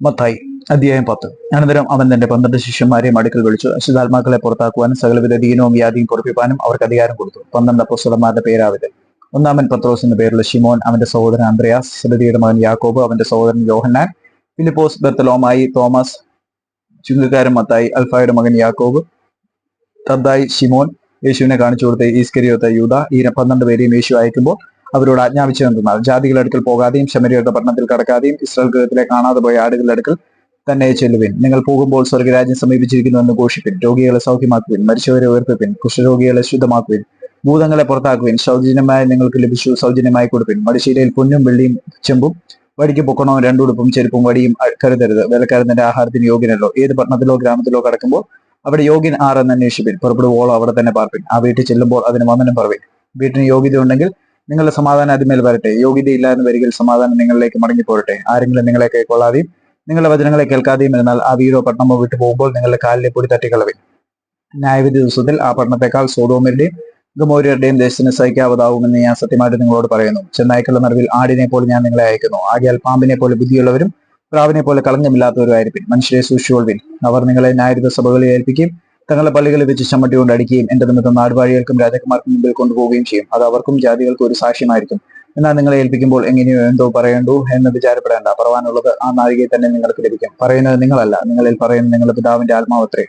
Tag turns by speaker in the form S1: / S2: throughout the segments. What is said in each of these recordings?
S1: മത്തായി അധ്യായം 10. അനന്തരം അവൻ തന്റെ 12 ശിഷ്യന്മാരെയും അടുക്കൽ വിളിച്ചു അശുദ്ധാത്മാക്കളെ പുറത്താക്കുവാനും സകലവിധ ദീനവും വ്യാധിയും പൊറപ്പിപ്പാനും അവർക്ക് അധികാരം കൊടുത്തു. 12 അപ്പൊസ്തലന്മാരുടെ പേരാവിത്. ഒന്നാമൻ പത്രോസ് എന്ന പേരുള്ള ശിമോൻ, അവന്റെ സഹോദരൻ അന്ത്രയാസ്, സെബെദിയുടെ മകൻ യാക്കോബ്, അവന്റെ സഹോദരൻ യോഹന്നാൻ, ഫിലിപ്പോസ്, ബർത്തലോമായി, തോമസ് ചുങ്കക്കാരൻ മത്തായി, അൽഫായുടെ മകൻ യാക്കോബ്, തദ്ദായി, ശിമോൻ, യേശുവിനെ കാണിച്ചു കൊടുത്ത ഈസ്കരിയോത്ത യൂദ. ഈ 12 പേരെയും യേശു അയക്കുമ്പോൾ അവരോട് ആജ്ഞാപിച്ചതെന്നാൽ ജാതികളുടെ അടുക്കൽ പോകാതെയും ശമര്യരുടെ പട്ടണത്തിൽ കടക്കാതെയും ഇസ്രായേൽ ഗൃഹത്തിലെ കാണാതെ പോയ ആടുകളുടെ അടുക്കൽ തന്നെ ചെല്ലുവിൻ. നിങ്ങൾ പോകുമ്പോൾ സ്വർഗരാജ്യം സമീപിച്ചിരിക്കുന്നുവെന്ന് ഘോഷിപ്പിൻ. രോഗികളെ സൗഖ്യമാക്കുവിൻ, മരിച്ചവരെ ഉയർപ്പിപ്പിൻ, കുഷ്ഠരോഗികളെ ശുദ്ധമാക്കുവിൻ, ഭൂതങ്ങളെ പുറത്താക്കുവിൻ. സൗജന്യമായി നിങ്ങൾക്ക് ലഭിച്ചു, സൗജന്യമായി കൊടുപ്പിൻ. മടിശീലയിൽ പൊന്നും വെള്ളിയും ചെമ്പും, വടിക്ക് പൊക്കണവും 2 ഉടുപ്പും ചെരുപ്പും വടിയും കരുതരുത്. വേലക്കാരന്റെ ആഹാരത്തിന് യോഗ്യനല്ലോ. ഏത് പട്ടണത്തിലോ ഗ്രാമത്തിലോ കടക്കുമ്പോൾ അവിടെ യോഗ്യൻ ആരെന്ന് അന്വേഷിപ്പിൻ. പുറപ്പെടുവോളം അവിടെ തന്നെ പാർപ്പിൻ. ആ വീട്ടിൽ ചെല്ലുമ്പോൾ അതിന് വന്ദനം പറവിൻ. വീട്ടിന് യോഗ്യത ഉണ്ടെങ്കിൽ നിങ്ങളുടെ സമാധാനം അതിന്മേൽ വരട്ടെ. യോഗ്യതയില്ല എന്ന് വരികിൽ സമാധാനം നിങ്ങളിലേക്ക് മടങ്ങിപ്പോരട്ടെ. ആരെങ്കിലും നിങ്ങളെ കൈക്കൊള്ളാതെയും നിങ്ങളുടെ വചനങ്ങളെ കേൾക്കാതെയും എന്നാൽ ആ വീടോ പട്ടണമോ വിട്ടു പോകുമ്പോൾ നിങ്ങളുടെ കാലിലെ പൊടി തട്ടിക്കളവിൻ. ന്യായവിധി ദിവസത്തിൽ ആ പട്ടണത്തെക്കാൾ സോദോമ്യരുടെയും ഗമോര്യരുടെയും ദേശത്തിന് സഹിക്കാവതാവുമെന്ന് ഞാൻ സത്യമായിട്ട് നിങ്ങളോട് പറയുന്നു. ചെന്നായ്ക്കളുടെ നടുവിൽ ആടിനെ പോലെ ഞാൻ നിങ്ങളെ അയക്കുന്നു. ആകയാൽ പാമ്പിനെ പോലെ ബുദ്ധിയുള്ളവരും പ്രാവിനെ പോലെ കളങ്കമില്ലാത്തവരുമായിരിക്കും. മനുഷ്യരെ സൂക്ഷിച്ചുകൊള്ളുവിൻ. അവർ നിങ്ങളെ ന്യായവിധി സഭകളിൽ ഏൽപ്പിക്കുകയും തങ്ങളുടെ പള്ളികളിൽ വെച്ച് ചമ്മട്ടി കൊണ്ട് അടിക്കുകയും എന്റെ നിമിത്തം നാടുവാഴികൾക്കും രാജകുമാർക്കും മുമ്പിൽ കൊണ്ടുപോവുകയും ചെയ്യും. അത് അവർക്കും ജാതികൾക്കും ഒരു സാക്ഷ്യമായിരിക്കും. എന്നാൽ നിങ്ങളെ ഏൽപ്പിക്കുമ്പോൾ എങ്ങനെയോ എന്തോ പറയണ്ടു എന്ന് വിചാരപ്പെടേണ്ട. പറവാനുള്ളത് ആ നാഴികയിൽ തന്നെ നിങ്ങൾക്ക് ലഭിക്കും. പറയുന്നത് നിങ്ങളല്ല, നിങ്ങളിൽ പറയുന്നത് നിങ്ങളുടെ പിതാവിന്റെ ആത്മാവത്രേ.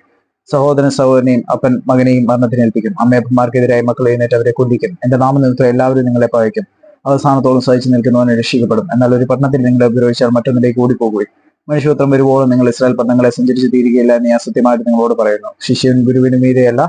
S1: സഹോദരൻ സഹോദരനെയും അപ്പൻ മകനെയും മരണത്തിന് ഏൽപ്പിക്കും. അമ്മയപ്പന്മാർക്കെതിരായി മക്കൾ എഴുന്നേറ്റ് അവരെ കൊല്ലിക്കും. എന്റെ നാമനിമിത്തം എല്ലാവരും നിങ്ങളെ പകയ്ക്കും. അവസാനത്തോളം സഹിച്ചു നിൽക്കുന്നവനെ രക്ഷിക്കപ്പെടും. എന്നാൽ ഒരു പട്ടണത്തിൽ നിങ്ങളെ ഉപദ്രവിച്ചാൽ മറ്റൊന്നിലേക്ക് ഓടിപ്പോകുകയും മനുഷ്യപുത്രം വരുവോളം നിങ്ങൾ ഇസ്രായേൽ പട്ടണങ്ങളെ സഞ്ചരിച്ച് തീരുകയില്ല എന്ന് ഞാൻ സത്യമായിട്ട് നിങ്ങളോട് പറയുന്നു. ശിഷ്യൻ ഗുരുവിന് മീതെയല്ല,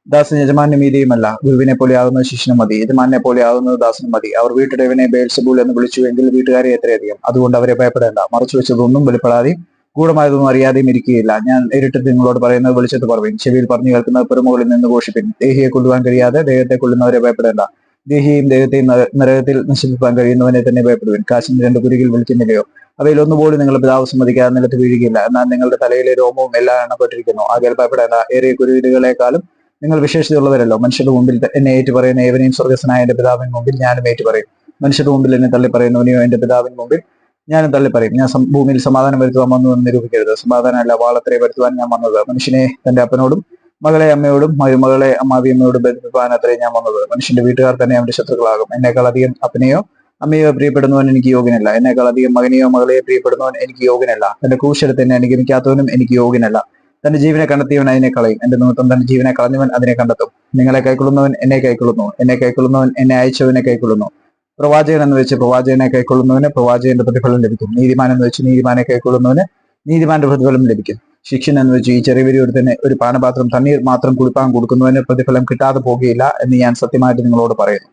S1: ദാസൻ യജമാനു മീതെയുമല്ല. ഗുരുവിനെ പോലെ ആകുന്നത് ശിഷ്യനും മതി, യജമാനെ പോലെ ആകുന്നത് ദാസനും മതി. അവർ വീട്ടുടയവനെ ബേൽസെബൂൽ എന്ന് വിളിച്ചു എങ്കിൽ വീട്ടുകാരെ എത്രയധികം. അതുകൊണ്ട് അവരെ ഭയപ്പെടേണ്ട. മറച്ചു വെച്ചതൊന്നും വെളിപ്പെടാതെയും ഗൂഢമായതൊന്നും അറിയാതെയും ഇരിക്കുകയില്ല. ഞാൻ നേരിട്ട് നിങ്ങളോട് പറയുന്നത് വെളിച്ചത്ത് പറവിൻ. ചെവിയിൽ പറഞ്ഞു കേൾക്കുന്നത് പെരുമുകളിൽ നിന്ന് ഘോഷിപ്പിൻ. ദേഹിയെ കൊല്ലുവാൻ കഴിയാതെ ദേഹത്തെ കൊല്ലുന്നവരെ ഭയപ്പെടേണ്ട. ദേഹിയെയും ദേഹത്തെയും നരകത്തിൽ നശിപ്പിക്കാൻ കഴിയുന്നവനെ തന്നെ ഭയപ്പെടുവിൻ. കാശിന് 2 കുരുകിൽ വിളിക്കുന്നില്ലയോ? അവയിൽ ഒന്നുപോലും നിങ്ങളുടെ പിതാവ് സമ്മതിക്കാതെ നിലത്ത് വീഴുകയില്ല. എന്നാൽ നിങ്ങളുടെ തലയിലെ രോമവും എല്ലാം എണ്ണപ്പെട്ടിരിക്കുന്നു. ആകയാൽ ഭയപ്പെടേണ്ട. ഏറിയ കുരുവിടുകളെക്കാളും നിങ്ങൾ വിശേഷതയുള്ളവരല്ലോ. മനുഷ്യരുടെ മുമ്പിൽ എന്നെ ഏറ്റു പറയുന്ന ഏവനെയും സ്വർഗസ്വനായ എന്റെ പിതാവിന് മുമ്പിൽ ഞാനും ഏറ്റു പറയും. മനുഷ്യരുടെ മുമ്പിൽ എന്നെ തള്ളി പറയുന്നവനെയോ എന്റെ പിതാവിന് മുമ്പിൽ ഞാനും തള്ളി പറയും. ഞാൻ ഭൂമിയിൽ സമാധാനം വരുത്തുവാൻ വന്നു എന്ന് നിരൂപിക്കരുത്. സമാധാനമല്ല, വാളത്രേ വരുത്തുവാൻ ഞാൻ വന്നത്. മനുഷ്യനെ തന്റെ അപ്പനോടും മകളെ അമ്മയോടും മരുമകളെ അമ്മാവിയമ്മയോടും ബന്ധിപ്പിക്കാൻ അത്രേ ഞാൻ വന്നത്. മനുഷ്യന്റെ വീട്ടുകാർ തന്നെ അവന്റെ ശത്രുക്കളാകും. എന്നേക്കാൾ അധികം അപ്പനെയോ അമ്മയോ പ്രിയപ്പെടുന്നവൻ എനിക്ക് യോഗ്യനല്ല. എന്നേക്കാൾ അധികം മകനെയോ മകളെയോ പ്രിയപ്പെടുന്നവൻ എനിക്ക് യോഗ്യനല്ല. തന്റെ ക്രൂശെടുത്ത് എന്നെ അനുഗമിക്കാത്തവനും എനിക്ക് യോഗ്യനല്ല. തന്റെ ജീവനെ കണ്ടെത്തിയവൻ അതിനെ കളയും. എന്റെ നിമിത്തം തന്റെ ജീവനെ കളഞ്ഞവൻ അതിനെ കണ്ടെത്തും. നിങ്ങളെ കൈക്കൊള്ളുന്നവൻ എന്നെ കൈക്കൊള്ളുന്നു. എന്നെ കൈക്കൊള്ളുന്നവൻ എന്നെ അയച്ചവനെ കൈക്കൊള്ളുന്നു. പ്രവാചകൻ എന്ന് വെച്ച് പ്രവാചകനെ കൈക്കൊള്ളുന്നവന് പ്രവാചകന്റെ പ്രതിഫലം ലഭിക്കും. നീതിമാൻ എന്ന് വെച്ച് നീതിമാനെ കൈക്കൊള്ളുന്നവന് നീതിമാന്റെ പ്രതിഫലം ലഭിക്കും. ശിക്ഷൻ എന്ന് വെച്ച് ഈ ചെറിയ ഒരുത്തനെ ഒരു പാനപാത്രം തണ്ണീർ മാത്രം കുടിപ്പാൻ കൊടുക്കുന്നവന് പ്രതിഫലം കിട്ടാതെ പോകുകയില്ല എന്ന് ഞാൻ സത്യമായിട്ട് നിങ്ങളോട് പറയുന്നു.